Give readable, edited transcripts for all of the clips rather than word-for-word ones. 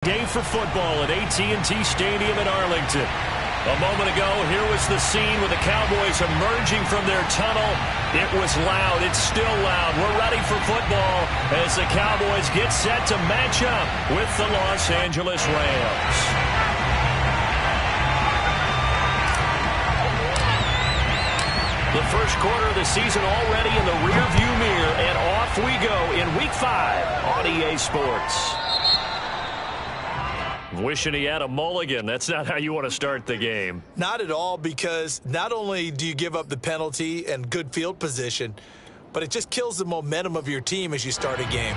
Day for football at AT&T Stadium in Arlington. A moment ago, here was the scene with the Cowboys emerging from their tunnel. It was loud. It's still loud. We're ready for football as the Cowboys get set to match up with the Los Angeles Rams. The first quarter of the season already in the rearview mirror, and off we go in Week 5 on EA Sports. Wishing he had a mulligan. That's not how you want to start the game. Not at all, because not only do you give up the penalty and good field position, but it just kills the momentum of your team as you start a game.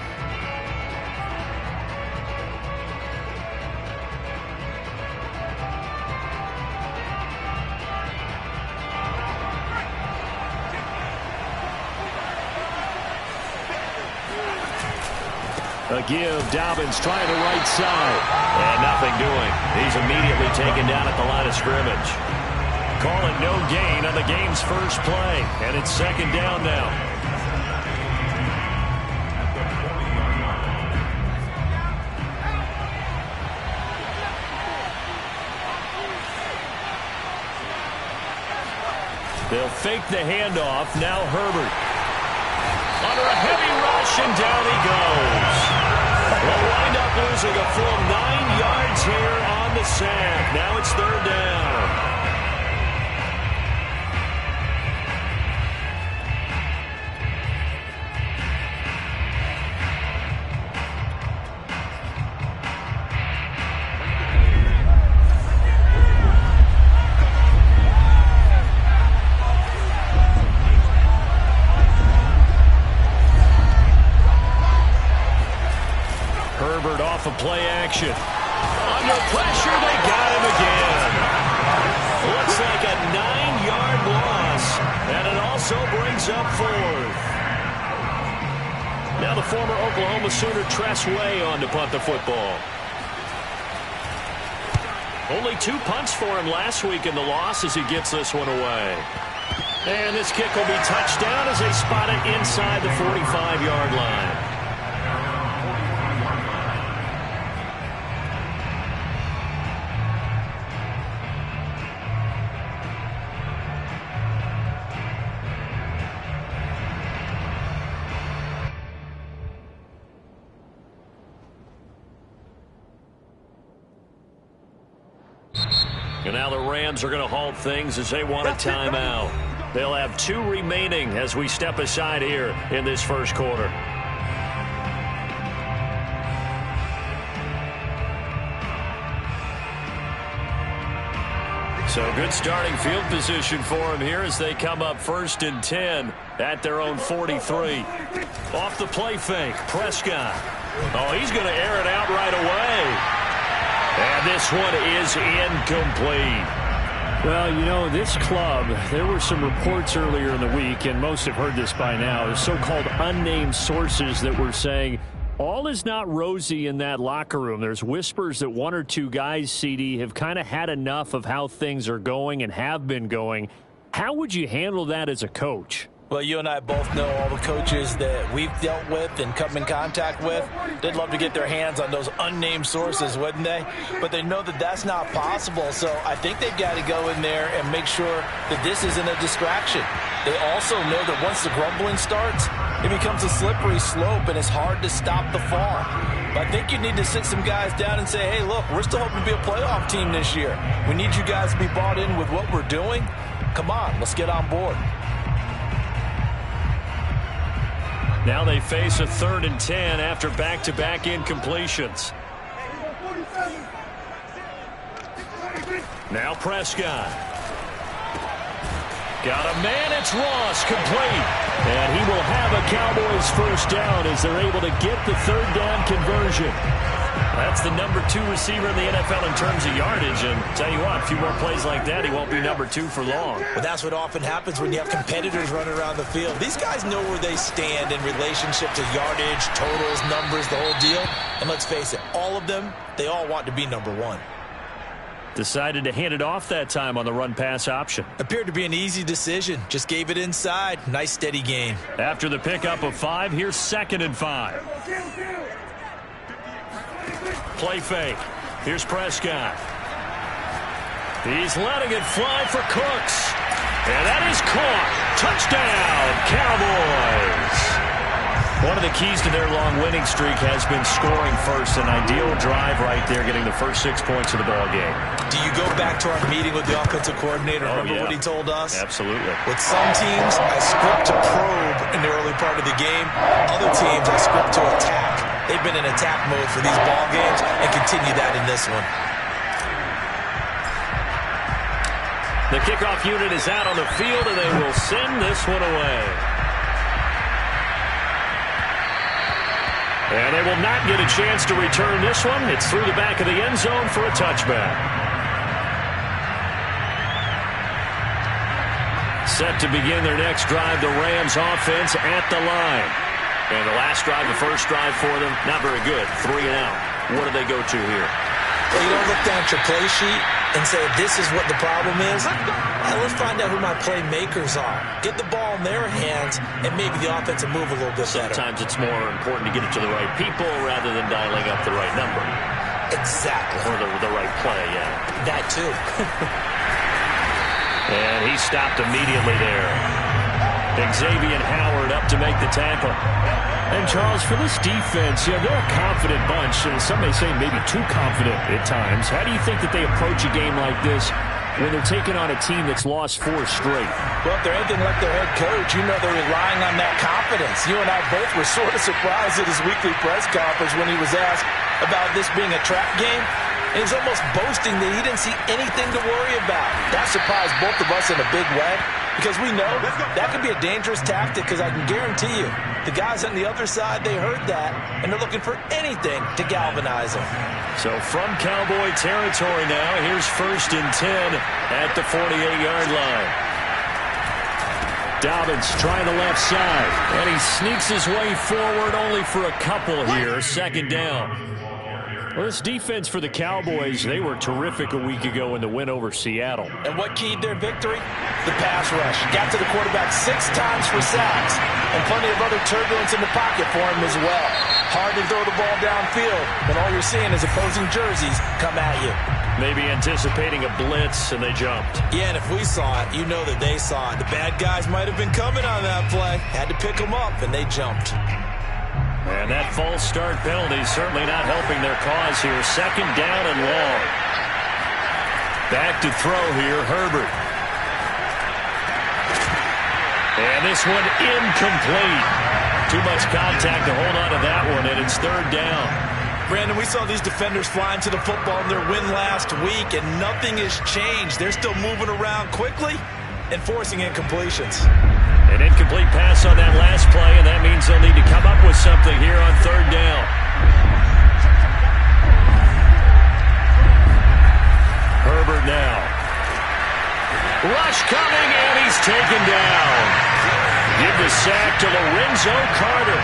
A give, Dobbins trying the right side. And nothing doing. He's immediately taken down at the line of scrimmage. Call it no gain on the game's first play. And it's second down now. They'll fake the handoff. Now Herbert. Under a heavy rush, and down he goes. They'll wind up losing a full 9 yards here on the sack. Now it's third down. Herbert off of play action. Under pressure, they got him again. Looks like a 9-yard loss, and it also brings up fourth. Now the former Oklahoma Sooner Tress Way on to punt the football. Only 2 punts for him last week in the loss as he gets this one away. And this kick will be touchdown as they spot it inside the 45-yard line. And now the Rams are going to halt things as they want a timeout. They'll have 2 remaining as we step aside here in this first quarter. So good starting field position for them here as they come up 1st and 10 at their own 43. Off the play fake, Prescott. Oh, he's going to air it out right away. And this one is incomplete. Well, you know, this club, there were some reports earlier in the week, and most have heard this by now, the so-called unnamed sources that were saying all is not rosy in that locker room. There's whispers that 1 or 2 guys, CD, have kind of had enough of how things are going and have been going. How would you handle that as a coach? Well, you and I both know all the coaches that we've dealt with and come in contact with. They'd love to get their hands on those unnamed sources, wouldn't they? But they know that that's not possible, so I think they've got to go in there and make sure that this isn't a distraction. They also know that once the grumbling starts, it becomes a slippery slope, and it's hard to stop the fall. But I think you need to sit some guys down and say, hey, look, we're still hoping to be a playoff team this year. We need you guys to be bought in with what we're doing. Come on, let's get on board. Now they face a 3rd and 10 after back-to-back incompletions. Now Prescott. Got a man, it's Ross, complete. And he will have a Cowboys first down as they're able to get the 3rd down conversion. That's the number 2 receiver in the NFL in terms of yardage. And tell you what, a few more plays like that, he won't be number 2 for long. Well, that's what often happens when you have competitors running around the field. These guys know where they stand in relationship to yardage, totals, numbers, the whole deal. And let's face it, all of them, they all want to be number 1. Decided to hand it off that time on the run-pass option. Appeared to be an easy decision. Just gave it inside. Nice, steady gain. After the pickup of 5, here's 2nd and 5. Play fake. Here's Prescott. He's letting it fly for Cooks. And that is caught. Touchdown, Cowboys. One of the keys to their long winning streak has been scoring first. An ideal drive right there, getting the first 6 points of the ball game. Do you go back to our meeting with the offensive coordinator? Remember what he told us? Absolutely. With some teams, I script to probe in the early part of the game. Other teams, I script to attack. They've been in attack mode for these ball games and continue that in this one. The kickoff unit is out on the field, and they will send this one away. And they will not get a chance to return this one. It's through the back of the end zone for a touchback. Set to begin their next drive, the Rams offense at the line. And the last drive, the first drive for them, not very good. 3 and out. What do they go to here? Well, you don't look down at your play sheet and say, this is what the problem is. Let's find out who my playmakers are. Get the ball in their hands, and maybe the offense will move a little bit better. Sometimes it's more important to get it to the right people rather than dialing up the right number. Exactly. Or the right play, yeah. That too. And he stopped immediately there. Xavier Howard up to make the tackle. And, Charles, for this defense, they're a confident bunch. And some may say maybe too confident at times. How do you think that they approach a game like this when they're taking on a team that's lost 4 straight? Well, if they're anything like their head coach, you know they're relying on that confidence. You and I both were sort of surprised at his weekly press conference when he was asked about this being a trap game. And he's almost boasting that he didn't see anything to worry about. That surprised both of us in a big way, because we know that could be a dangerous tactic, because I can guarantee you the guys on the other side, they heard that, and they're looking for anything to galvanize them. So from Cowboy territory now, here's 1st and 10 at the 48-yard line. Dobbins trying the left side, and he sneaks his way forward only for a couple here. 2nd down. Well, this defense for the Cowboys, they were terrific a week ago in the win over Seattle. And what keyed their victory? The pass rush. Got to the quarterback 6 times for sacks, and plenty of other turbulence in the pocket for him as well. Hard to throw the ball downfield when all you're seeing is opposing jerseys come at you. Maybe anticipating a blitz, and they jumped. Yeah, and if we saw it, you know that they saw it. The bad guys might have been coming on that play. Had to pick them up, and they jumped. And that false start penalty certainly not helping their cause here. 2nd down and long. Back to throw here, Herbert. And this one incomplete. Too much contact to hold on to that one, and it's 3rd down. Brandon, we saw these defenders flying to the football in their win last week, and nothing has changed. They're still moving around quickly and forcing incompletions. An incomplete pass on that last play, and that means they'll need to come up with something here on 3rd down. Herbert now. Rush coming, and he's taken down. Give the sack to Lorenzo Carter.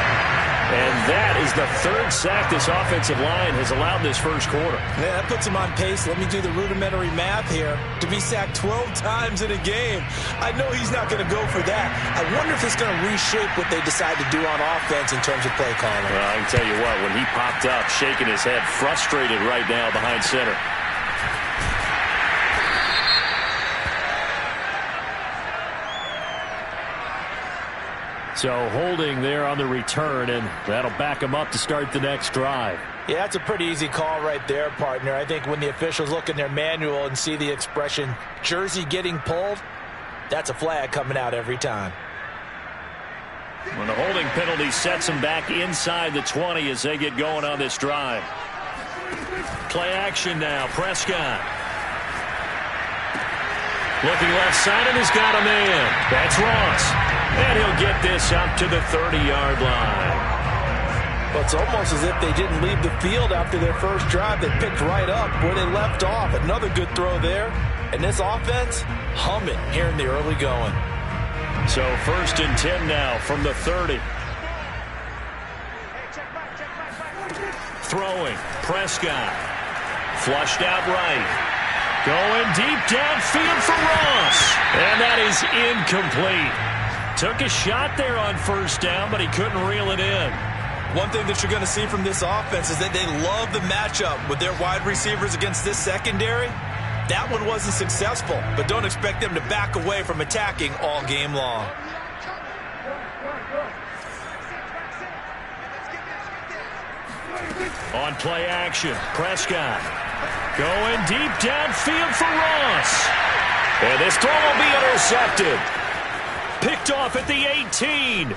And that is the 3rd sack this offensive line has allowed this first quarter. Yeah, that puts him on pace. Let me do the rudimentary math here. To be sacked 12 times in a game, I know he's not going to go for that. I wonder if it's going to reshape what they decide to do on offense in terms of play calling. Well, I can tell you what, when he popped up, shaking his head, frustrated right now behind center. So holding there on the return, and that'll back them up to start the next drive. Yeah, that's a pretty easy call right there, partner. I think when the officials look in their manual and see the expression, jersey getting pulled, that's a flag coming out every time. When the holding penalty sets them back inside the 20 as they get going on this drive. Play action now, Prescott. Looking left side, and he's got a man. That's Ross. And he'll get this up to the 30-yard line. Well, it's almost as if they didn't leave the field after their first drive. They picked right up where they left off. Another good throw there. And this offense, humming here in the early going. So 1st and 10 now from the 30. Throwing, Prescott. Flushed out right. Going deep downfield for Ross. And that is incomplete. Took a shot there on 1st down, but he couldn't reel it in. One thing that you're going to see from this offense is that they love the matchup with their wide receivers against this secondary. That one wasn't successful, but don't expect them to back away from attacking all game long. On play action, Prescott going deep downfield for Ross. And this throw will be intercepted. Picked off at the 18.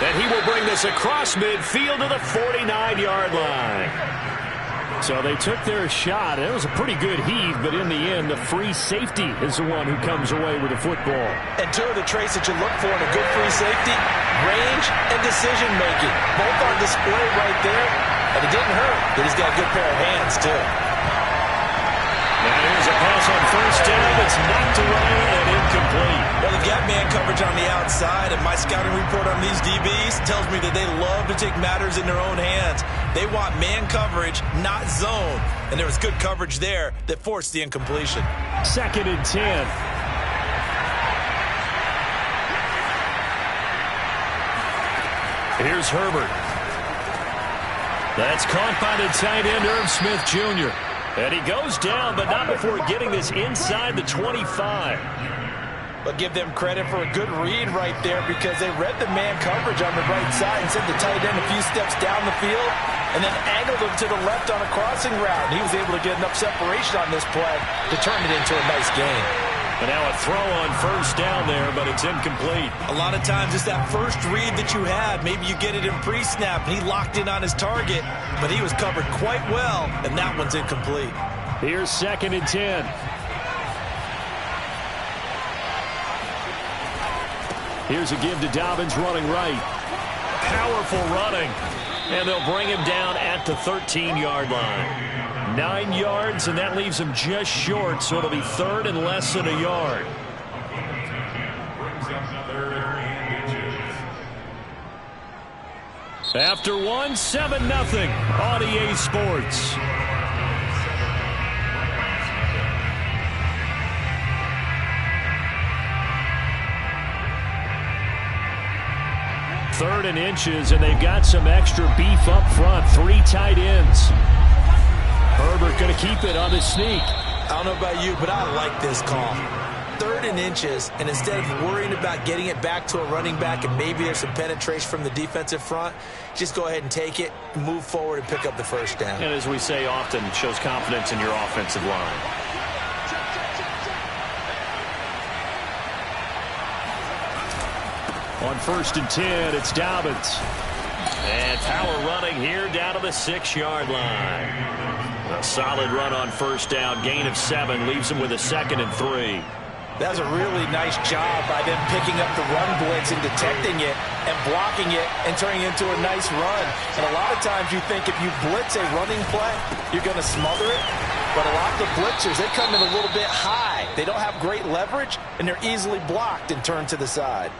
And he will bring this across midfield to the 49-yard line. So they took their shot. It was a pretty good heave, but in the end, the free safety is the one who comes away with the football. And two of the traits that you look for in a good free safety, range and decision-making. Both on display right there, and it didn't hurt that he's got a good pair of hands, too. Now here's a pass on first down. It's knocked away and incomplete. Well, they've got man coverage on the outside, and my scouting report on these DBs tells me that they love to take matters in their own hands. They want man coverage, not zone. And there was good coverage there that forced the incompletion. 2nd and 10. Here's Herbert. That's caught by the tight end, Irv Smith Jr. And he goes down, but not before getting this inside the 25. But give them credit for a good read right there because they read the man coverage on the right side and sent the tight end a few steps down the field and then angled him to the left on a crossing route. And he was able to get enough separation on this play to turn it into a nice gain. And now a throw on first down there, but it's incomplete. A lot of times it's that first read that you had. Maybe you get it in pre-snap, and he locked in on his target, but he was covered quite well, and that one's incomplete. Here's 2nd and 10. Here's a give to Dobbins running right. Powerful running. And they'll bring him down at the 13-yard line. 9 yards, and that leaves him just short, so it'll be 3rd and less than a yard. After 1, 7-0 on EA Sports. Third and inches, and they've got some extra beef up front. 3 tight ends. Herbert going to keep it on the sneak. I don't know about you, but I like this call. 3rd and inches, and instead of worrying about getting it back to a running back and maybe there's some penetration from the defensive front, just go ahead and take it, move forward, and pick up the first down. And as we say often, it shows confidence in your offensive line. On 1st and 10, it's Dobbins. And power running here down to the 6-yard line. A solid run on first down. Gain of 7 leaves him with a 2nd and 3. That was a really nice job by them picking up the run blitz and detecting it and blocking it and turning it into a nice run. And a lot of times you think if you blitz a running play, you're going to smother it. But a lot of the blitzers, they come in a little bit high. They don't have great leverage, and they're easily blocked and turned to the side.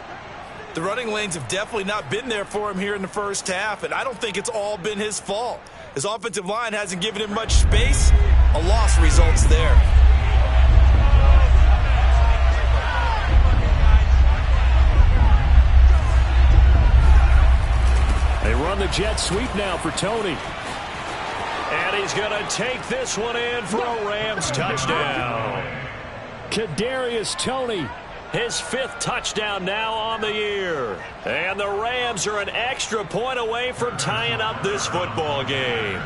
The running lanes have definitely not been there for him here in the first half, and I don't think it's all been his fault. His offensive line hasn't given him much space. A loss results there. They run the jet sweep now for Tony. And he's going to take this one in for a Rams touchdown. Kadarius Toney. His 5th touchdown now on the year. And the Rams are an extra point away from tying up this football game.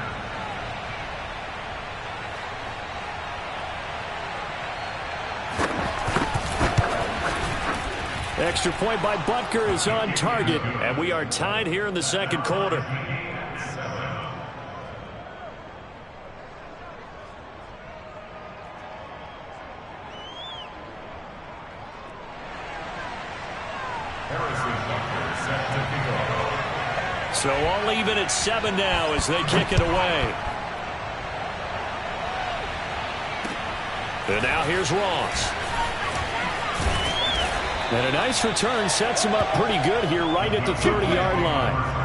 Extra point by Butker is on target. And we are tied here in the 2nd quarter. So all even at 7 now as they kick it away. And now here's Ross. And a nice return sets him up pretty good here right at the 30-yard line.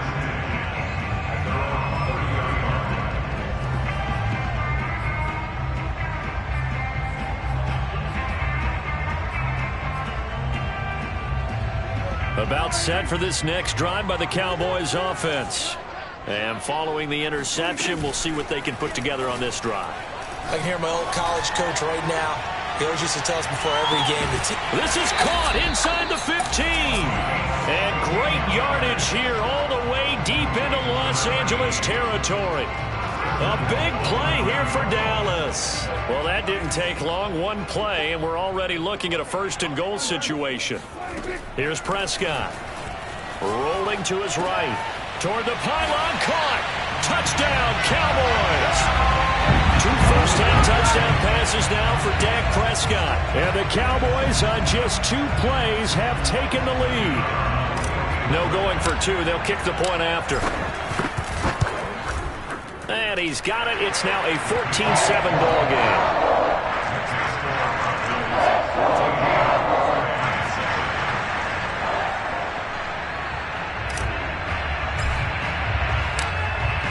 About set for this next drive by the Cowboys offense. And following the interception, we'll see what they can put together on this drive. I can hear my old college coach right now. He always used to tell us before every game. This is caught inside the 15. And great yardage here all the way deep into Los Angeles territory. A big play here for Dallas. Well, that didn't take long. One play, and we're already looking at a first-and-goal situation. Here's Prescott. Rolling to his right. Toward the pylon, caught. Touchdown, Cowboys. 2 first-half touchdown passes now for Dak Prescott. And the Cowboys on just 2 plays have taken the lead. No going for 2. They'll kick the point after. And he's got it. It's now a 14-7 ball game.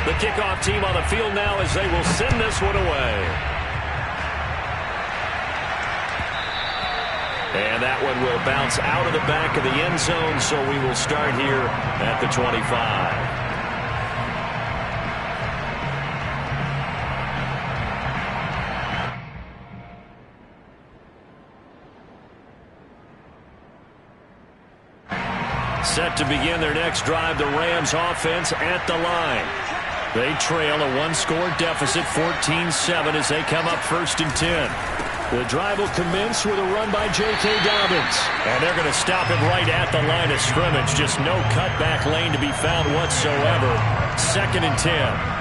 The kickoff team on the field now as they will send this one away. And that one will bounce out of the back of the end zone, so we will start here at the 25. Set to begin their next drive, the Rams offense at the line. They trail a 1-score deficit, 14-7, as they come up 1st and 10. The drive will commence with a run by J.K. Dobbins. And they're going to stop him right at the line of scrimmage. Just no cutback lane to be found whatsoever. 2nd and 10.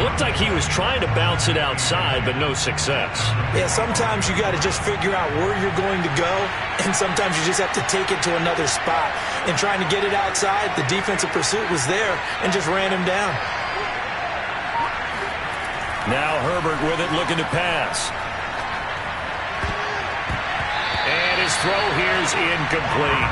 Looked like he was trying to bounce it outside, but no success. Yeah, sometimes you got to just figure out where you're going to go, and sometimes you just have to take it to another spot. And trying to get it outside, the defensive pursuit was there and just ran him down. Now Herbert with it, looking to pass. And his throw here is incomplete.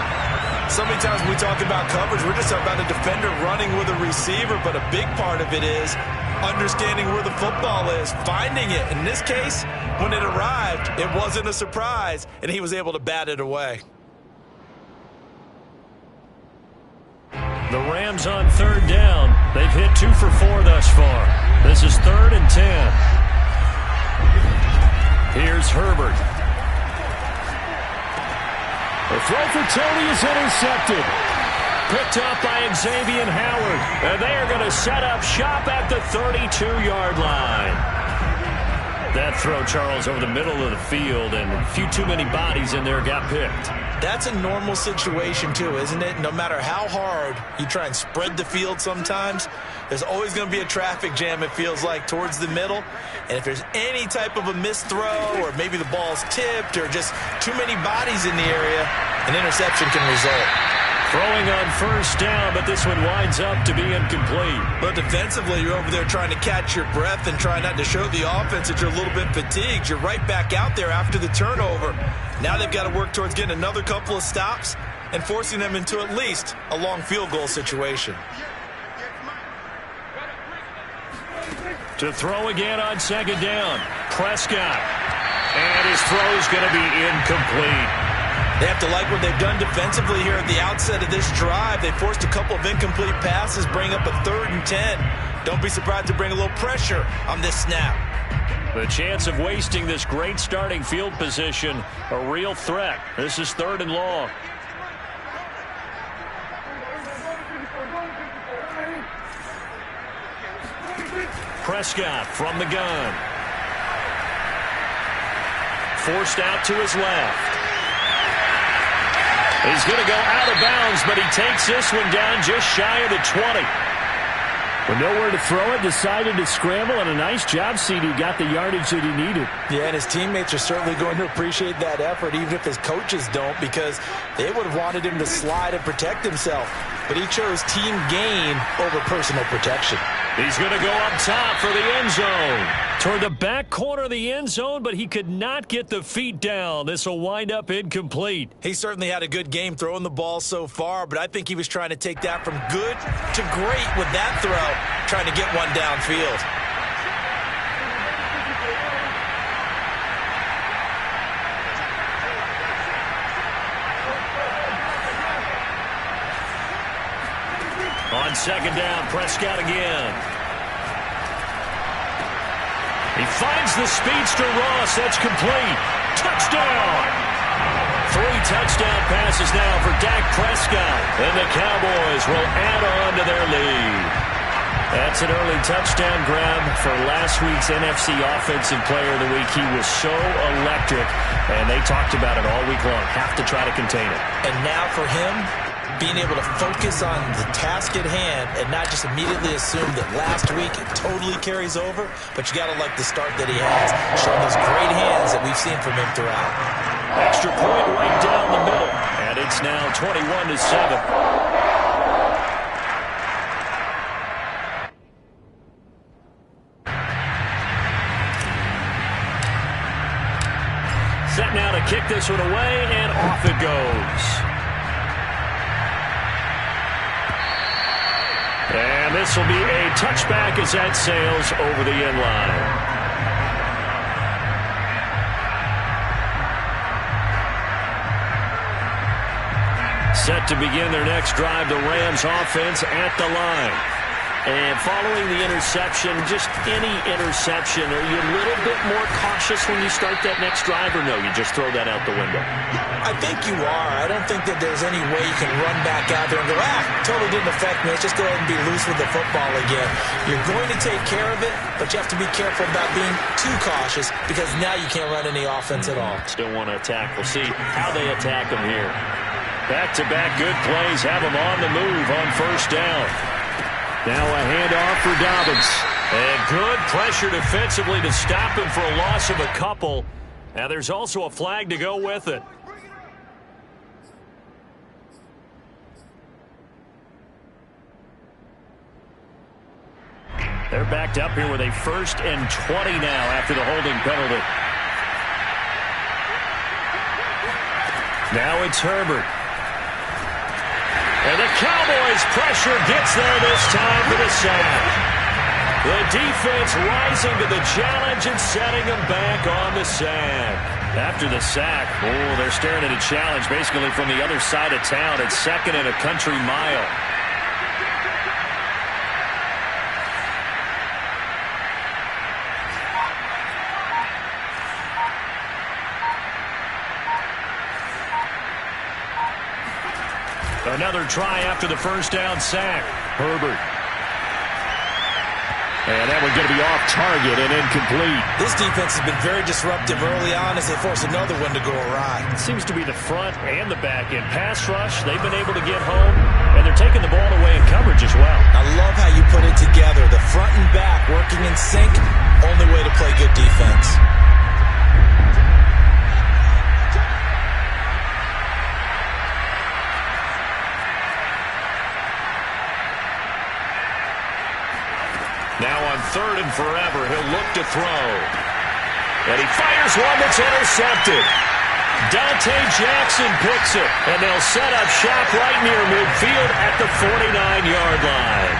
So many times when we talk about coverage, we're just talking about a defender running with a receiver, but a big part of it is understanding where the football is, finding it. In this case, when it arrived, it wasn't a surprise, and he was able to bat it away. The Rams on 3rd down. They've hit 2 for 4 thus far. This is 3rd and 10. Here's Herbert. The throw for Tony is intercepted. Picked up by Xavier Howard. And they are going to set up shop at the 32-yard line. That throw, Charles, over the middle of the field, and a few too many bodies in there got picked. That's a normal situation, too, isn't it? No matter how hard you try and spread the field sometimes, there's always going to be a traffic jam, it feels like, towards the middle. And if there's any type of a missed throw, or maybe the ball's tipped, or just too many bodies in the area, an interception can result. Throwing on 1st down, but this one winds up to be incomplete. But defensively, you're over there trying to catch your breath and try not to show the offense that you're a little bit fatigued. You're right back out there after the turnover. Now they've got to work towards getting another couple of stops and forcing them into at least a long field goal situation. To throw again on 2nd down. Prescott. And his throw is going to be incomplete. They have to like what they've done defensively here at the outset of this drive. They forced a couple of incomplete passes, bring up a 3rd and 10. Don't be surprised to bring a little pressure on this snap. The chance of wasting this great starting field position, a real threat. This is 3rd and long. Prescott from the gun. Forced out to his left. He's going to go out of bounds, but he takes this one down just shy of the 20. With nowhere to throw it, decided to scramble, and a nice job, CD. Got the yardage that he needed. Yeah, and his teammates are certainly going to appreciate that effort, even if his coaches don't, because they would have wanted him to slide and protect himself. But he chose team gain over personal protection. He's going to go up top for the end zone. Toward the back corner of the end zone, but he could not get the feet down. This will wind up incomplete. He certainly had a good game throwing the ball so far, but I think he was trying to take that from good to great with that throw, trying to get one downfield. second down. Prescott again. He finds the speedster Ross. That's complete. Touchdown. 3 touchdown passes now for Dak Prescott. And the Cowboys will add on to their lead. That's an early touchdown grab for last week's NFC Offensive Player of the Week. He was so electric, and they talked about it all week long. Have to try to contain it. And now for him, being able to focus on the task at hand and not just immediately assume that last week it totally carries over, but you got to like the start that he has, showing those great hands that we've seen from him throughout. Extra point right down the middle, and it's now 21-7. Set now to kick this one away, and off it goes. And this will be a touchback as that sails over the end line. Set to begin their next drive, the Rams offense at the line. And following the interception, just any interception, are you a little bit more cautious when you start that next drive, or no, you just throw that out the window? I think you are. I don't think that there's any way you can run back out there and go, totally didn't affect me. Let's just go ahead and be loose with the football again. You're going to take care of it, but you have to be careful about being too cautious because now you can't run any offense at all. Still want to attack. We'll see how they attack them here. Back-to-back good plays have them on the move on first down. Now a handoff for Dobbins. And good pressure defensively to stop him for a loss of a couple. Now there's also a flag to go with it. They're backed up here with a 1st and 20 now after the holding penalty. Now it's Herbert. And the Cowboys' pressure gets there this time for the sack. The defense rising to the challenge and setting them back on the sack. After the sack, they're staring at a challenge basically from the other side of town. It's 2nd and a country mile. Another try after the first down sack. Herbert. And that one's going to be off target and incomplete. This defense has been very disruptive early on as they force another one to go awry. It seems to be the front and the back end. Pass rush, they've been able to get home, and they're taking the ball away in coverage as well. I love how you put it together. The front and back working in sync, only way to play good defense. Now on 3rd and forever, he'll look to throw. And he fires one that's intercepted. Dante Jackson picks it, and they'll set up shop right near midfield at the 49-yard line.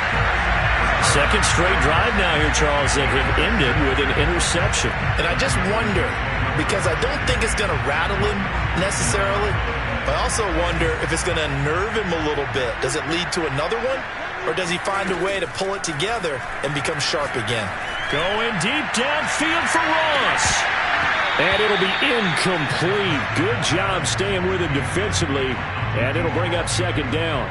2nd straight drive now here, Charles, that have ended with an interception. And I just wonder, because I don't think it's going to rattle him necessarily, I also wonder if it's going to nerve him a little bit. Does it lead to another one? Or does he find a way to pull it together and become sharp again? Going deep downfield for Ross. And it'll be incomplete. Good job staying with him defensively. And it'll bring up 2nd down.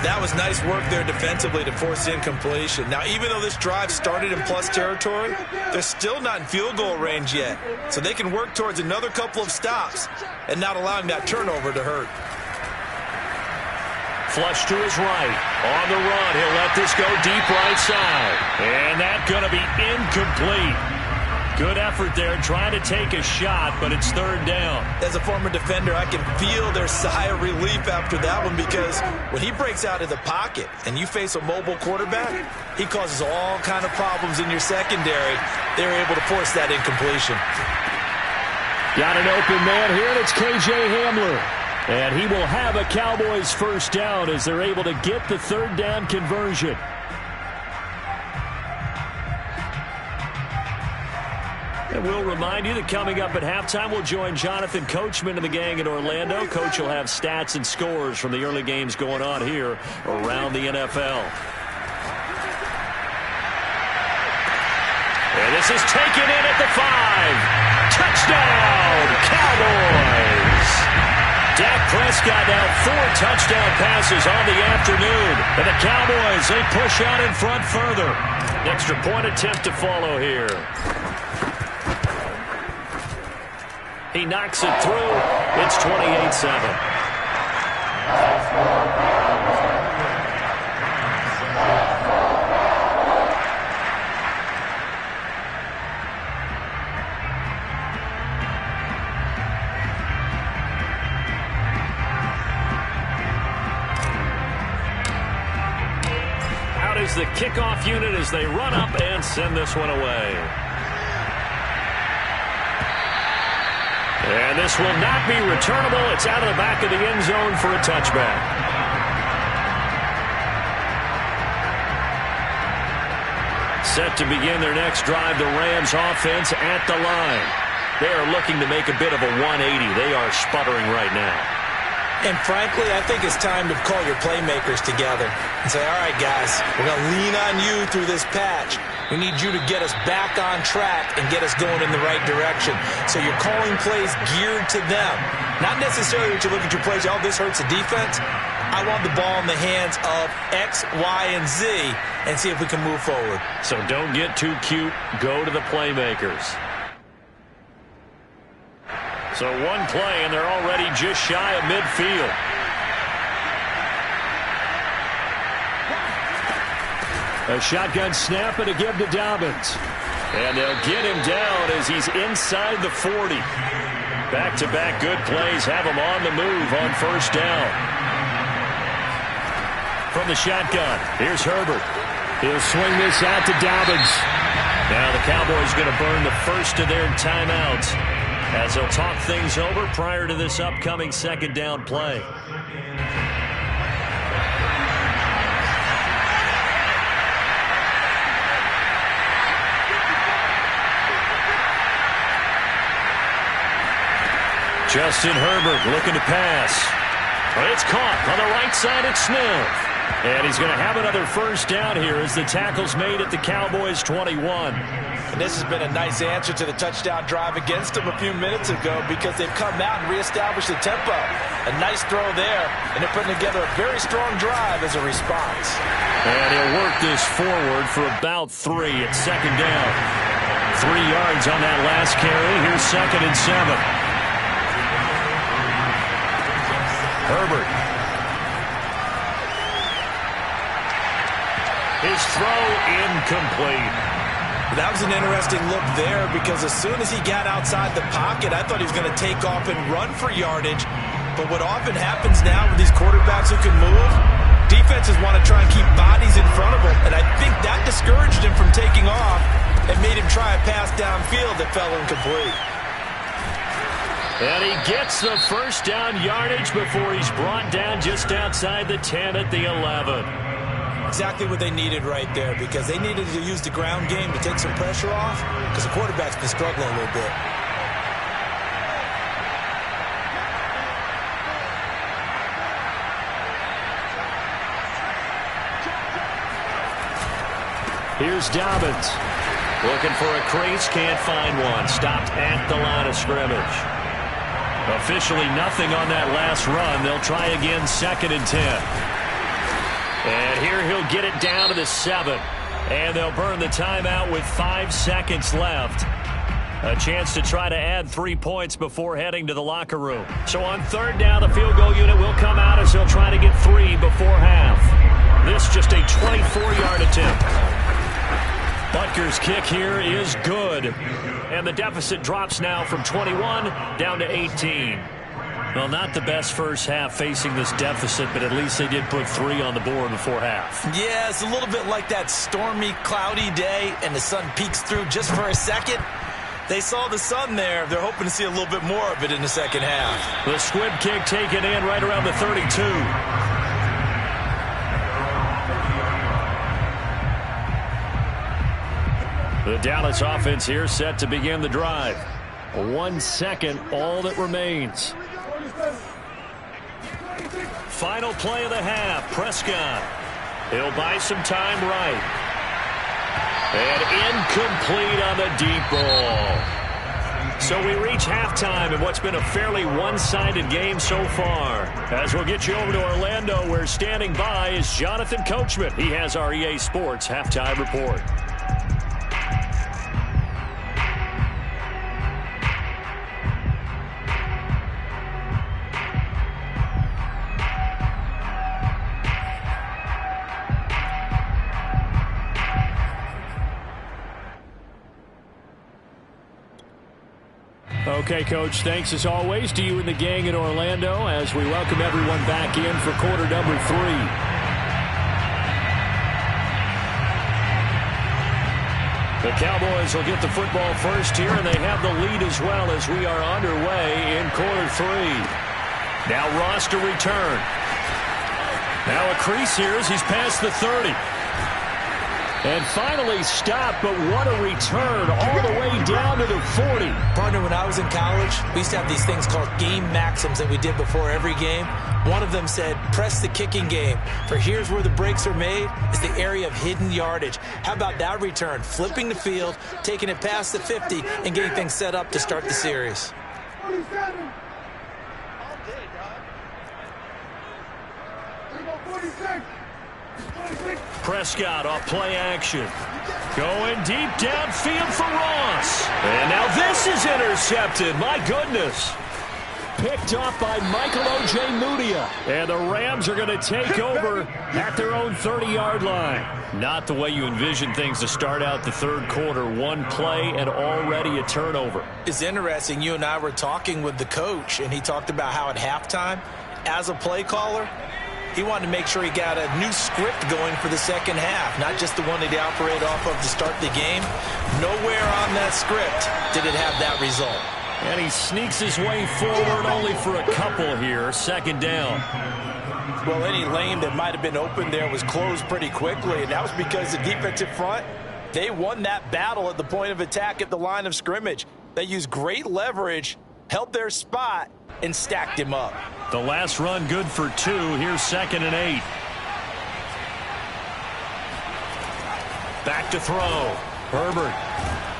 That was nice work there defensively to force incompletion. Now, even though this drive started in plus territory, they're still not in field goal range yet. So they can work towards another couple of stops and not allowing that turnover to hurt. Flush to his right. On the run, he'll let this go deep right side. And that's going to be incomplete. Good effort there trying to take a shot, but it's 3rd down. As a former defender, I can feel their sigh of relief after that one because when he breaks out of the pocket and you face a mobile quarterback, he causes all kind of problems in your secondary. They were able to force that incompletion. Got an open man here, and it's K.J. Hamler. And he will have a Cowboys 1st down as they're able to get the 3rd down conversion. And we'll remind you that coming up at halftime, we'll join Jonathan Coachman and the gang in Orlando. Coach will have stats and scores from the early games going on here around the NFL. And this is taken in at the 5. Touchdown, Cowboys! Dak Prescott now 4 touchdown passes on the afternoon. And the Cowboys, they push out in front further. Extra point attempt to follow here. He knocks it through. It's 28-7. Out is the kickoff unit as they run up and send this one away. And this will not be returnable. It's out of the back of the end zone for a touchback. Set to begin their next drive, the Rams offense at the line. They are looking to make a bit of a 180. They are sputtering right now. And frankly, I think it's time to call your playmakers together and say, all right, guys, we're going to lean on you through this patch. We need you to get us back on track and get us going in the right direction. So you're calling plays geared to them. Not necessarily that you look at your plays, oh, this hurts the defense. I want the ball in the hands of X, Y, and Z and see if we can move forward. So don't get too cute. Go to the playmakers. So one play, and they're already just shy of midfield. A shotgun snap and a give to Dobbins. And they'll get him down as he's inside the 40. Back-to-back good plays have him on the move on first down. From the shotgun, here's Herbert. He'll swing this out to Dobbins. Now the Cowboys going to burn the first of their timeouts as they'll talk things over prior to this upcoming second down play. Justin Herbert looking to pass. But it's caught on the right side at Smith. And he's going to have another first down here as the tackle's made at the Cowboys 21. And this has been a nice answer to the touchdown drive against them a few minutes ago because they've come out and reestablished the tempo. A nice throw there, and they're putting together a very strong drive as a response. And he'll work this forward for about 3 at second down. 3 yards on that last carry. Here's 2nd and 7. Herbert. His throw incomplete. That was an interesting look there because as soon as he got outside the pocket, I thought he was going to take off and run for yardage. But what often happens now with these quarterbacks who can move, defenses want to try and keep bodies in front of him. And I think that discouraged him from taking off and made him try a pass downfield that fell incomplete. And he gets the first down yardage before he's brought down just outside the 10 at the 11. Exactly what they needed right there because they needed to use the ground game to take some pressure off because the quarterback's been struggling a little bit. Here's Dobbins. Looking for a crease, can't find one. Stopped at the line of scrimmage. Officially nothing on that last run. They'll try again 2nd and 10. And here he'll get it down to the 7. And they'll burn the timeout with 5 seconds left. A chance to try to add 3 points before heading to the locker room. So on 3rd down, the field goal unit will come out as they'll try to get 3 before half. This just a 24-yard attempt. Butker's kick here is good. And the deficit drops now from 21 down to 18. Well, not the best first half facing this deficit, but at least they did put 3 on the board before half. Yeah, it's a little bit like that stormy, cloudy day, and the sun peeks through just for a second. They saw the sun there. They're hoping to see a little bit more of it in the second half. The squib kick taken in right around the 32. The Dallas offense here set to begin the drive. 1 second, all that remains. Final play of the half. Prescott. He'll buy some time right. And incomplete on the deep ball. So we reach halftime in what's been a fairly one-sided game so far. As we'll get you over to Orlando, where standing by is Jonathan Coachman. He has our EA Sports halftime report. Okay, Coach, thanks as always to you and the gang in Orlando as we welcome everyone back in for quarter number 3. The Cowboys will get the football first here, and they have the lead as well as we are underway in quarter 3. Now Ross to return. Now a crease here as he's past the 30. And finally stopped, but what a return all the way down to the 40. Partner, when I was in college, we used to have these things called game maxims that we did before every game. One of them said, press the kicking game. For here's where the breaks are made, is the area of hidden yardage. How about that return? Flipping the field, taking it past the 50, and getting things set up to start the series. 47. There you go, 46. Prescott off play action. Going deep downfield for Ross. And now this is intercepted. My goodness. Picked off by Michael O.J. Mudia. And the Rams are going to take over at their own 30-yard line. Not the way you envision things to start out the third quarter. One play and already a turnover. It's interesting. You and I were talking with the coach, and he talked about how at halftime, as a play caller, he wanted to make sure he got a new script going for the second half, not just the one that he operated off of to start the game. Nowhere on that script did it have that result. And he sneaks his way forward only for a couple here. Second down. Well, any lane that might have been open there was closed pretty quickly, and that was because the defensive front, they won that battle at the point of attack at the line of scrimmage. They used great leverage, held their spot, and stacked him up. The last run good for 2. Here's 2nd and 8. Back to throw. Herbert.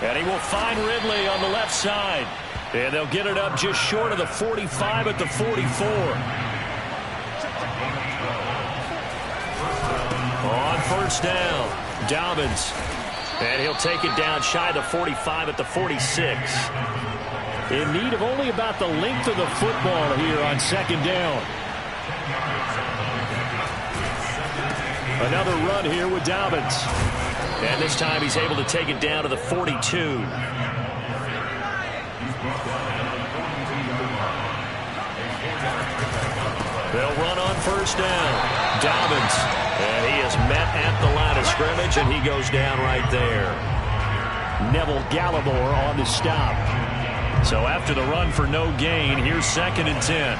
And he will find Ridley on the left side. And they'll get it up just short of the 45 at the 44. On first down, Dobbins. And he'll take it down shy of the 45 at the 46. In need of only about the length of the football here on second down. Another run here with Dobbins. And this time he's able to take it down to the 42. They'll run on first down. Dobbins. And he is met at the line of scrimmage, and he goes down right there. Neville Gallimore on the stop. So after the run for no gain, here's 2nd and 10.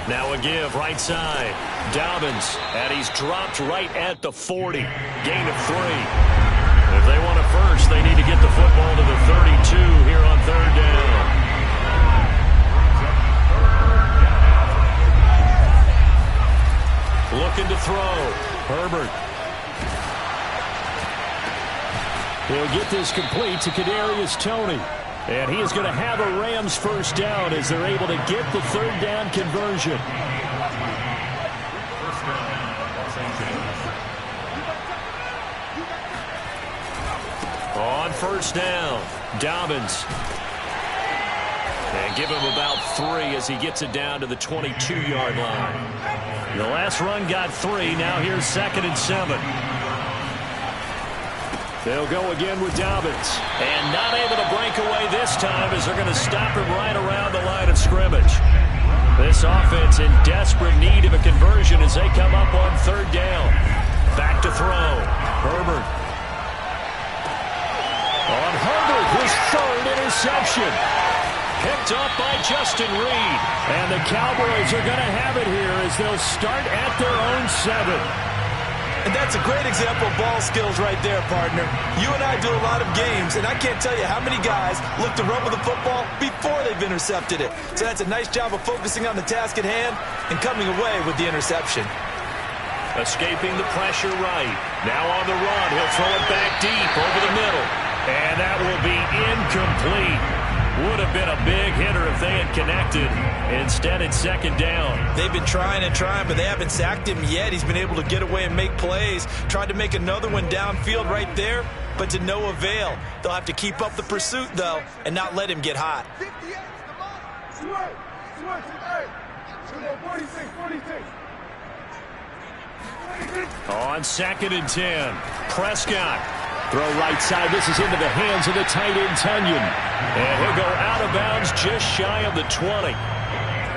Now a give right side. Dobbins, and he's dropped right at the 40. Gain of 3. If they want a first, they need to get the football to the 32 here on third down. Looking to throw. Herbert. He'll get this complete to Kadarius Toney. And he is going to have a Rams first down as they're able to get the third down conversion. On first down, Dobbins. And give him about 3 as he gets it down to the 22-yard line. The last run got 3. Now here's 2nd and 7. They'll go again with Dobbins. And not able to break away this time as they're going to stop him right around the line of scrimmage. This offense in desperate need of a conversion as they come up on third down. Back to throw. Herbert. On Herbert, his 3rd interception. picked up by Justin Reed. And the Cowboys are going to have it here as they'll start at their own 7. And that's a great example of ball skills right there, partner. You and I do a lot of games, and I can't tell you how many guys look to run with the football before they've intercepted it. So that's a nice job of focusing on the task at hand and coming away with the interception. Escaping the pressure right. Now on the run. He'll throw it back deep over the middle. And that will be incomplete. Would have been a big hitter if they had connected. Instead, it's second down. They've been trying and trying, but they haven't sacked him yet. He's been able to get away and make plays. Tried to make another one downfield right there, but to no avail. They'll have to keep up the pursuit, though, and not let him get hot. 46. On 2nd and 10, Prescott. Throw right side. This is into the hands of the tight end, Tunyon. And he'll go out of bounds just shy of the 20.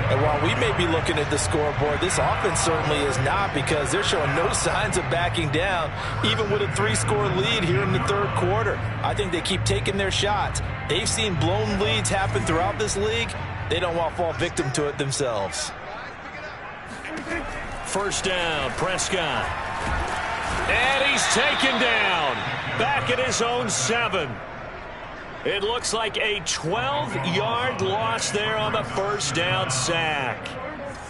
And while we may be looking at the scoreboard, this offense certainly is not, because they're showing no signs of backing down, even with a 3-score lead here in the third quarter. I think they keep taking their shots. They've seen blown leads happen throughout this league. They don't want to fall victim to it themselves. First down, Prescott. And he's taken down. Back at his own 7. It looks like a 12-yard loss there on the first down sack.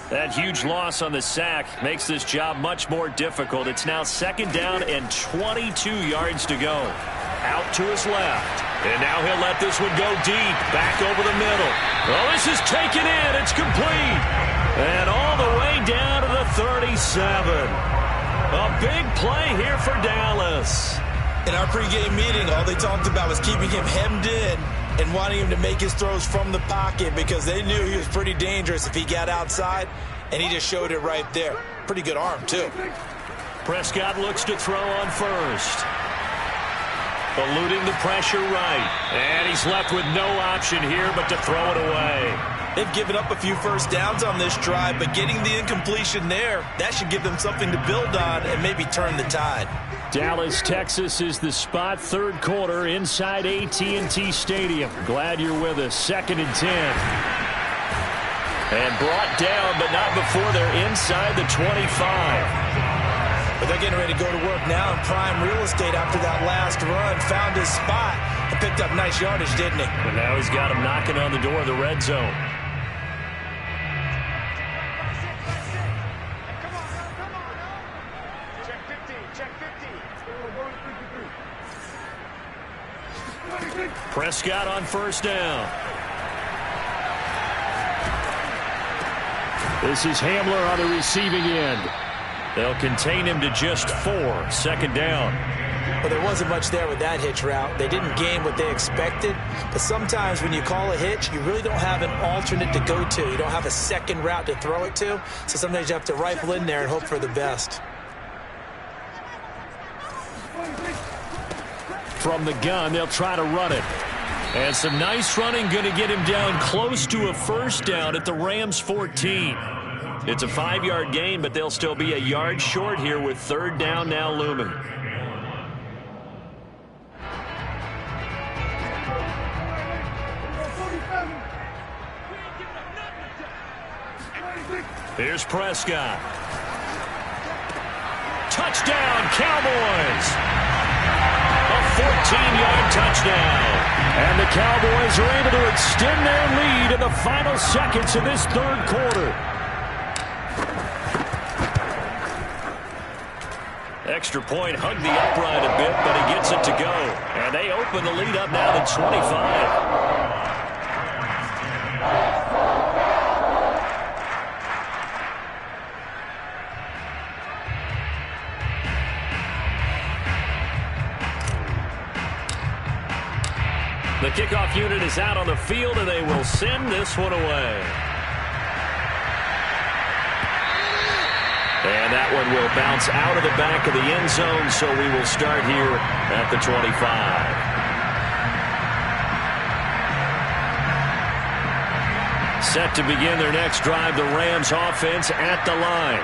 That huge loss on the sack makes this job much more difficult. It's now 2nd down and 22 yards to go. Out to his left. And now he'll let this one go deep. Back over the middle. Oh, this is taken in. It's complete. And all the way down to the 37. A big play here for Dallas. In our pregame meeting, all they talked about was keeping him hemmed in and wanting him to make his throws from the pocket, because they knew he was pretty dangerous if he got outside, and he just showed it right there. Pretty good arm, too. Prescott looks to throw on first. Eluding the pressure right. And he's left with no option here but to throw it away. They've given up a few first downs on this drive, but getting the incompletion there, that should give them something to build on and maybe turn the tide. Dallas, Texas is the spot. Third quarter inside AT&T Stadium. Glad you're with us. 2nd and 10. And brought down, but not before they're inside the 25. But they're getting ready to go to work now in prime real estate after that last run. Found his spot and picked up nice yardage, didn't he? And now he's got him knocking on the door of the red zone. Prescott on first down. This is Hamler on the receiving end. They'll contain him to just 4. 2nd down. Well, there wasn't much there with that hitch route. They didn't gain what they expected. But sometimes when you call a hitch, you really don't have an alternate to go to. You don't have a second route to throw it to. So sometimes you have to rifle in there and hope for the best. From the gun, they'll try to run it. And some nice running going to get him down close to a first down at the Rams' 14. It's a 5-yard gain, but they'll still be a yard short here with 3rd down now looming. Here's Prescott. Touchdown, Cowboys! A 14-yard touchdown. And the Cowboys are able to extend their lead in the final seconds of this third quarter. Extra point, hugged the upright a bit, but he gets it to go. And they open the lead up now to 25. The kickoff unit is out on the field, and they will send this one away. And that one will bounce out of the back of the end zone, so we will start here at the 25. Set to begin their next drive, the Rams offense at the line.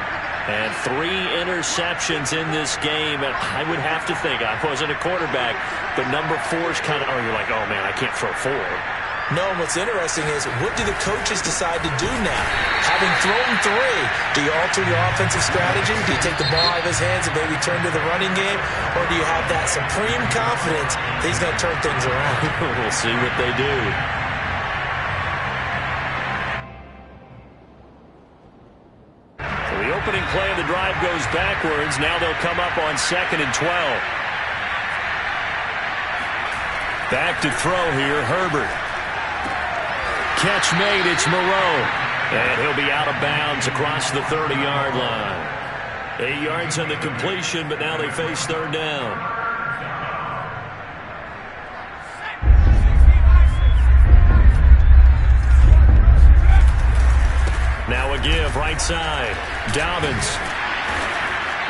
And 3 interceptions in this game. And I would have to think, I wasn't a quarterback, but number 4 is kind of, oh, you're like, oh, man, I can't throw 4. No, and what's interesting is, what do the coaches decide to do now? Having thrown 3, do you alter your offensive strategy? Do you take the ball out of his hands and maybe turn to the running game? Or do you have that supreme confidence that he's going to turn things around? We'll see what they do. So the opening play of the drive goes backwards. Now they'll come up on 2nd and 12. Back to throw here, Herbert. Catch made, it's Moreau. And he'll be out of bounds across the 30-yard line. 8 yards on the completion, but now they face 3rd down. Now a give, right side. Dobbins.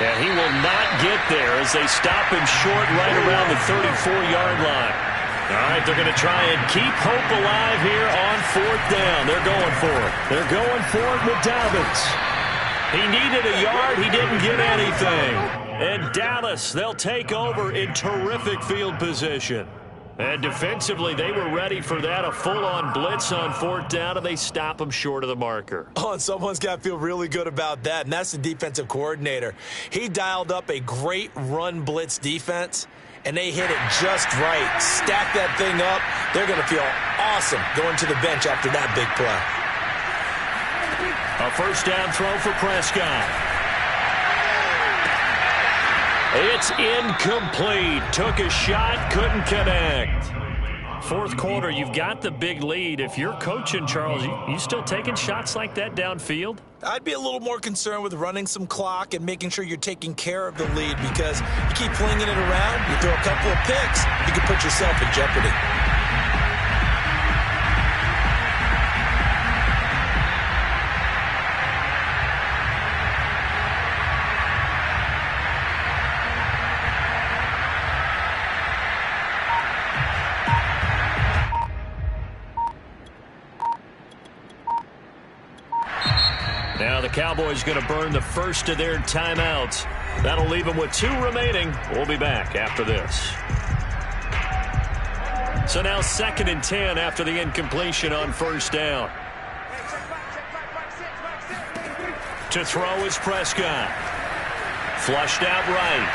And he will not get there as they stop him short right around the 34-yard line. All right, they're going to try and keep hope alive here on 4th down. They're going for it. They're going for it with Dobbins. He needed a yard. He didn't get anything. And Dallas, they'll take over in terrific field position. And defensively, they were ready for that, a full-on blitz on 4th down, and they stop him short of the marker. Oh, and someone's got to feel really good about that, and that's the defensive coordinator. He dialed up a great run blitz defense, and they hit it just right. Stack that thing up. They're going to feel awesome going to the bench after that big play. A 1st down throw for Prescott. It's incomplete. Took a shot, couldn't connect. 4th quarter, you've got the big lead. If you're coaching, Charles, you still taking shots like that downfield? I'd be a little more concerned with running some clock and making sure you're taking care of the lead, because you keep flinging it around, you throw a couple of picks, you can put yourself in jeopardy. Now the Cowboys going to burn the first of their timeouts. That'll leave them with 2 remaining. We'll be back after this. So now 2nd and 10 after the incompletion on 1st down. To throw is Prescott. Flushed out right.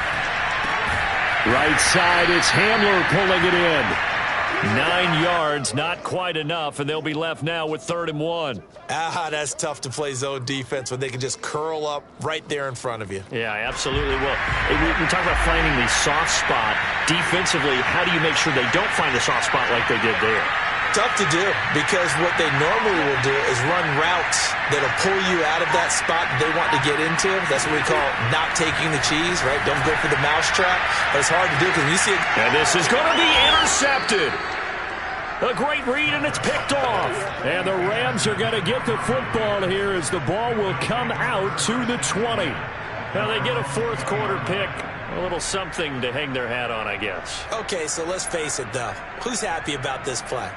Right side, it's Hamler pulling it in. 9 yards, not quite enough, and they'll be left now with 3rd and 1. That's tough to play zone defense when they can just curl up right there in front of you. Yeah, absolutely will. We talk about finding the soft spot. Defensively, how do you make sure they don't find a soft spot like they did there? Tough to do, because what they normally will do is run routes that'll pull you out of that spot they want to get into. That's what we call not taking the cheese, right? Don't go for the mousetrap. But it's hard to do because you see it. And this is going to be intercepted. A great read, and it's picked off. And the Rams are going to get the football here as the ball will come out to the 20. Now they get a 4th quarter pick. A little something to hang their hat on, I guess. Okay, so let's face it, though. Who's happy about this play?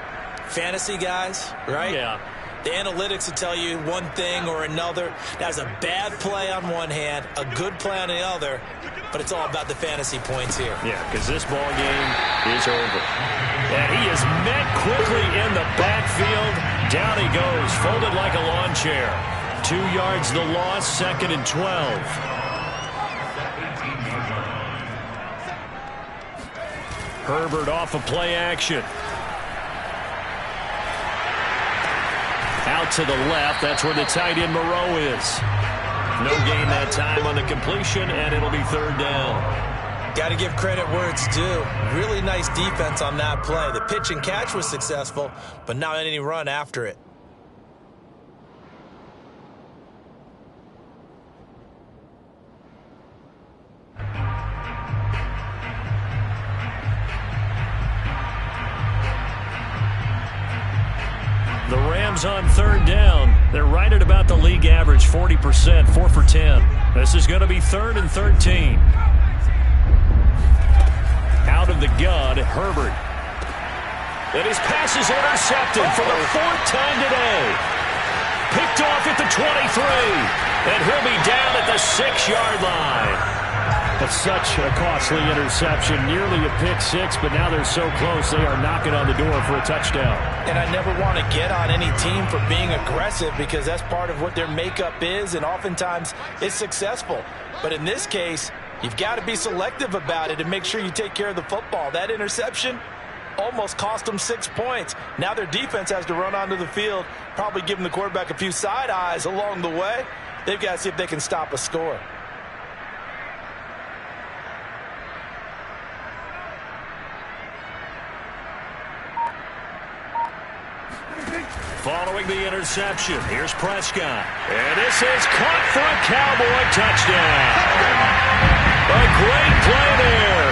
Fantasy guys, right? Yeah. The analytics will tell you one thing or another. That's a bad play on one hand, a good play on the other, but it's all about the fantasy points here. Yeah, because this ball game is over. And he is met quickly in the backfield. Down he goes, folded like a lawn chair. 2 yards the loss, 2nd and 12. Herbert off of play action. Out to the left. That's where the tight end Moreau is. No gain that time on the completion, and it'll be 3rd down. Got to give credit where it's due. Really nice defense on that play. The pitch and catch was successful, but not any run after it. The Rams on 3rd down. They're right at about the league average, 40%, 4 for 10. This is going to be 3rd and 13. Out of the gun, Herbert. And his pass is intercepted for the 4th time today. Picked off at the 23. And he'll be down at the 6-yard line. That's such a costly interception, nearly a pick six, but now they're so close they are knocking on the door for a touchdown. And I never want to get on any team for being aggressive because that's part of what their makeup is, and oftentimes it's successful. But in this case, you've got to be selective about it and make sure you take care of the football. That interception almost cost them 6 points. Now their defense has to run onto the field, probably giving the quarterback a few side eyes along the way. They've got to see if they can stop a score. Following the interception, here's Prescott. And this is caught for a Cowboy touchdown. A great play there.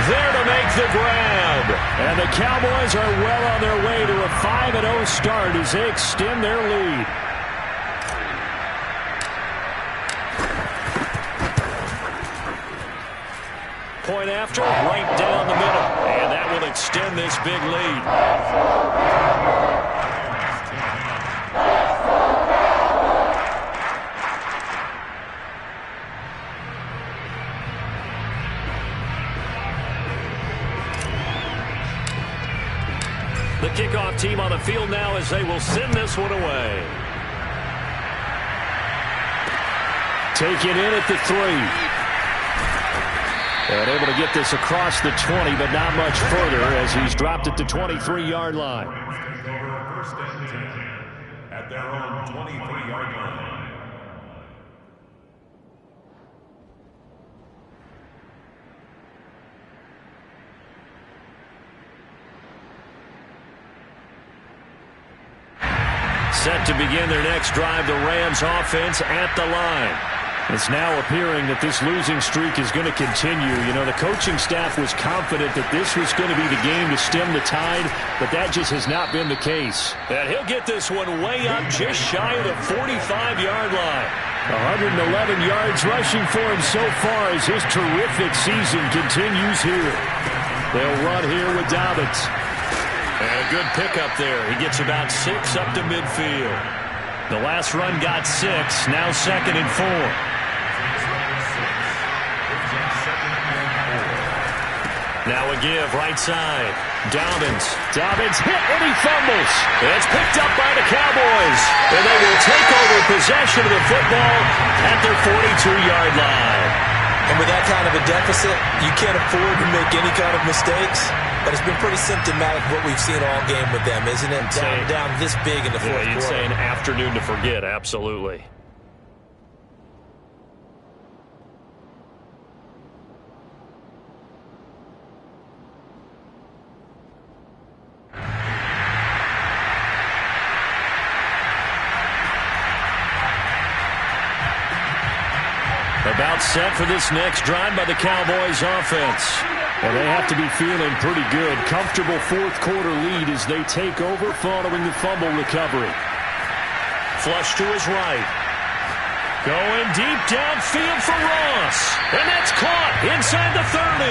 There to make the grab. And the Cowboys are well on their way to a 5-0 start as they extend their lead. Point after, right down the middle. And that will extend this big lead. The kickoff team on the field now as they will send this one away. Take it in at the 3. And able to get this across the 20, but not much further as he's dropped at the 23-yard line. First and 10 at their own 23-yard line. Set to begin their next drive, the Rams offense at the line. It's now appearing that this losing streak is going to continue. You know, the coaching staff was confident that this was going to be the game to stem the tide, but that just has not been the case. And he'll get this one way up just shy of the 45-yard line. 111 yards rushing for him so far as his terrific season continues here. They'll run here with Dobbins. And a good pickup there. He gets about 6 up to midfield. The last run got 6, now 2nd and 4. Now a give, right side. Dobbins hit and he fumbles. It's picked up by the Cowboys. And they will take over possession of the football at their 42-yard line. And with that kind of a deficit, you can't afford to make any kind of mistakes. But it's been pretty symptomatic of what we've seen all game with them, isn't it? Down this big in the fourth quarter. You'd say an afternoon to forget, absolutely. About set for this next drive by the Cowboys offense. Well, they have to be feeling pretty good. Comfortable fourth quarter lead as they take over following the fumble recovery. Flush to his right. Going deep downfield for Ross. And that's caught inside the 30.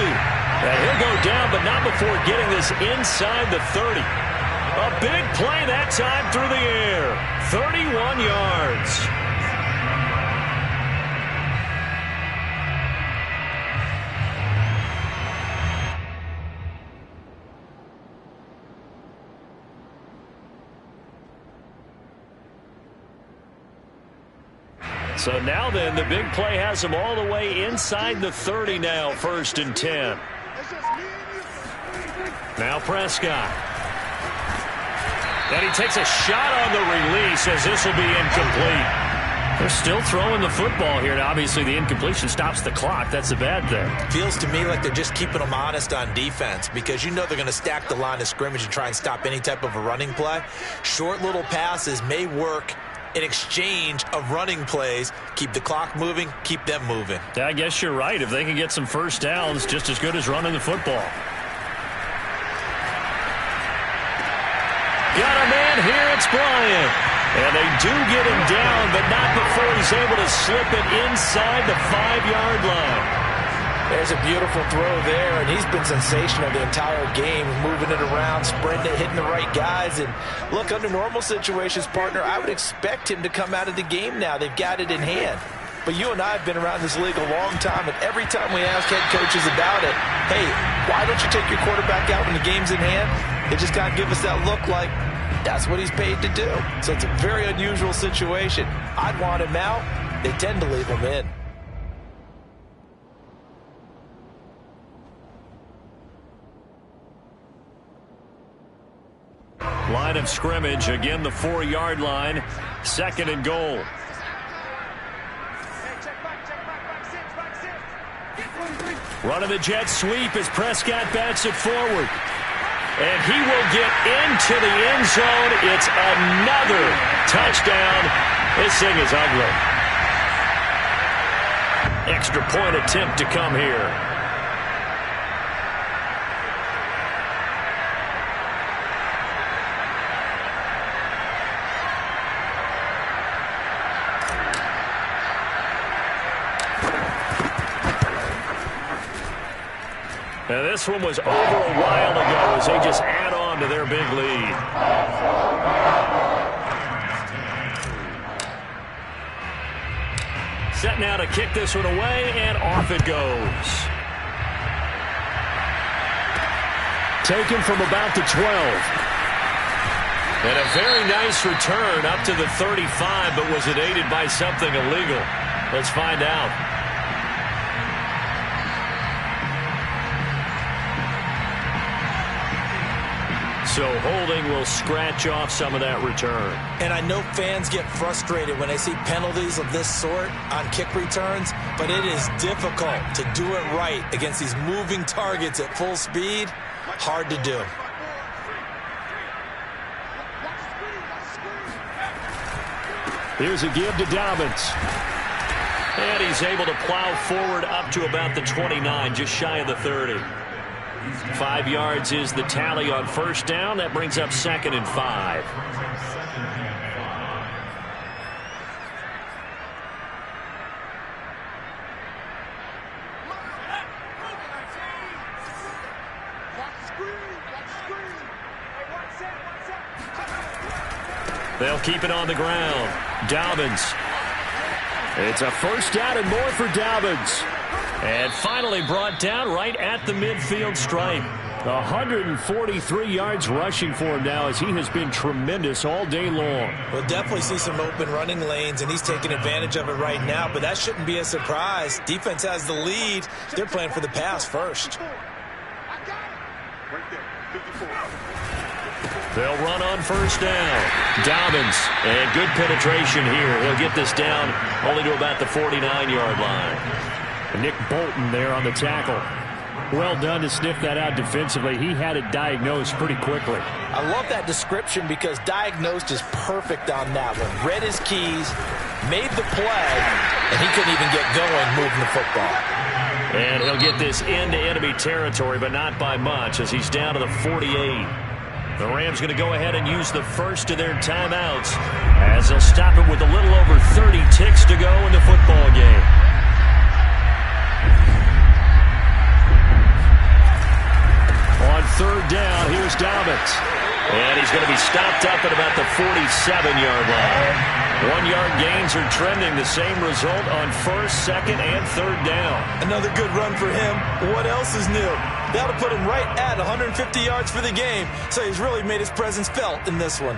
And he'll go down, but not before getting this inside the 30. A big play that time through the air. 31 yards. So now then, the big play has him all the way inside the 30 now, 1st and 10. Now Prescott. And he takes a shot on the release as this will be incomplete. They're still throwing the football here. Now, obviously, the incompletion stops the clock. That's a bad thing. Feels to me like they're just keeping them honest on defense because you know they're going to stack the line of scrimmage and try and stop any type of a running play. Short little passes may work in exchange of running plays. Keep the clock moving, keep them moving. Yeah, I guess you're right. If they can get some first downs, just as good as running the football. Got a man here, it's Bryant. And they do get him down, but not before he's able to slip it inside the 5-yard line. There's a beautiful throw there, and he's been sensational the entire game, moving it around, spreading it, hitting the right guys. And look, under normal situations, partner, I would expect him to come out of the game now. They've got it in hand. But you and I have been around this league a long time, and every time we ask head coaches about it, hey, why don't you take your quarterback out when the game's in hand? They just kind of give us that look like that's what he's paid to do. So it's a very unusual situation. I'd want him out. They tend to leave him in. Line of scrimmage, again the 4-yard line. 2nd and goal. Running the jet sweep as Prescott bats it forward. And he will get into the end zone. It's another touchdown. This thing is ugly. Extra point attempt to come here. And this one was over a while ago as they just add on to their big lead. Set now to kick this one away, and off it goes. Taken from about the 12. And a very nice return up to the 35, but was it aided by something illegal? Let's find out. So holding will scratch off some of that return. And I know fans get frustrated when they see penalties of this sort on kick returns, but it is difficult to do it right against these moving targets at full speed. Hard to do. Here's a give to Dobbins. And he's able to plow forward up to about the 29, just shy of the 30. 5 yards is the tally on first down. That brings up 2nd and 5. They'll keep it on the ground. Dobbins. It's a first down and more for Dobbins. And finally brought down right at the midfield stripe. 143 yards rushing for him now as he has been tremendous all day long. We'll definitely see some open running lanes, and he's taking advantage of it right now, but that shouldn't be a surprise. Defense has the lead. They're playing for the pass first. They'll run on first down. Dobbins, and good penetration here. He'll get this down only to about the 49-yard line. Nick Bolton there on the tackle. Well done to sniff that out defensively. He had it diagnosed pretty quickly. I love that description because diagnosed is perfect on that one. Read his keys, made the play, and he couldn't even get going moving the football. And he'll get this into enemy territory, but not by much as he's down to the 48. The Rams going to go ahead and use the first of their timeouts as they'll stop it with a little over 30 ticks to go in the football game. On third down, here's Dobbins. And he's going to be stopped up at about the 47-yard line. 1-yard gains are trending. The same result on first, second, and third down. Another good run for him. What else is new? That'll put him right at 150 yards for the game. So he's really made his presence felt in this one.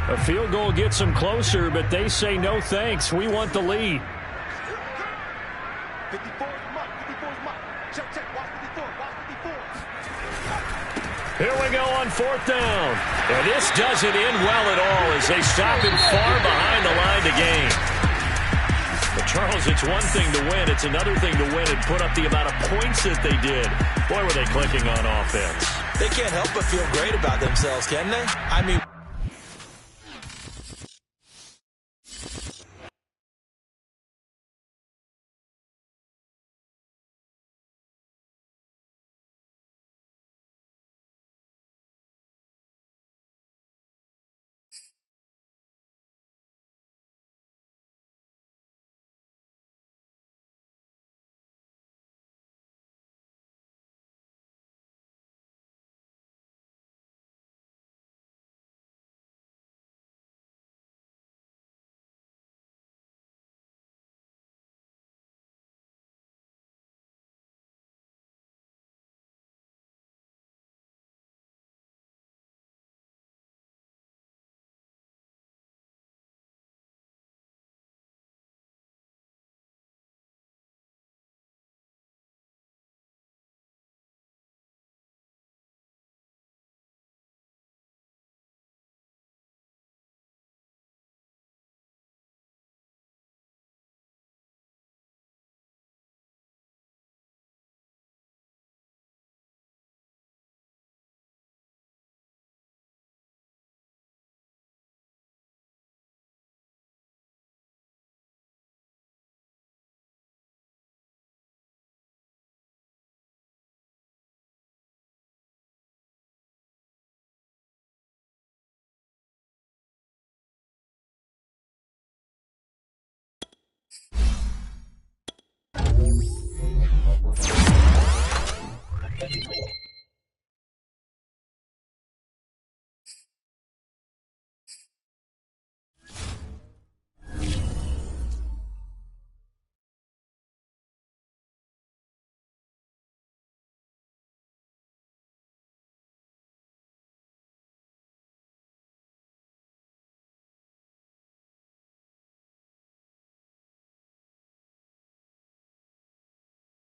A field goal gets them closer, but they say no thanks. We want the lead. Here we go on fourth down. And this doesn't end well at all as they stop him far behind the line to gain. But Charles, it's one thing to win. It's another thing to win and put up the amount of points that they did. Boy, were they clicking on offense. They can't help but feel great about themselves, can they? I mean...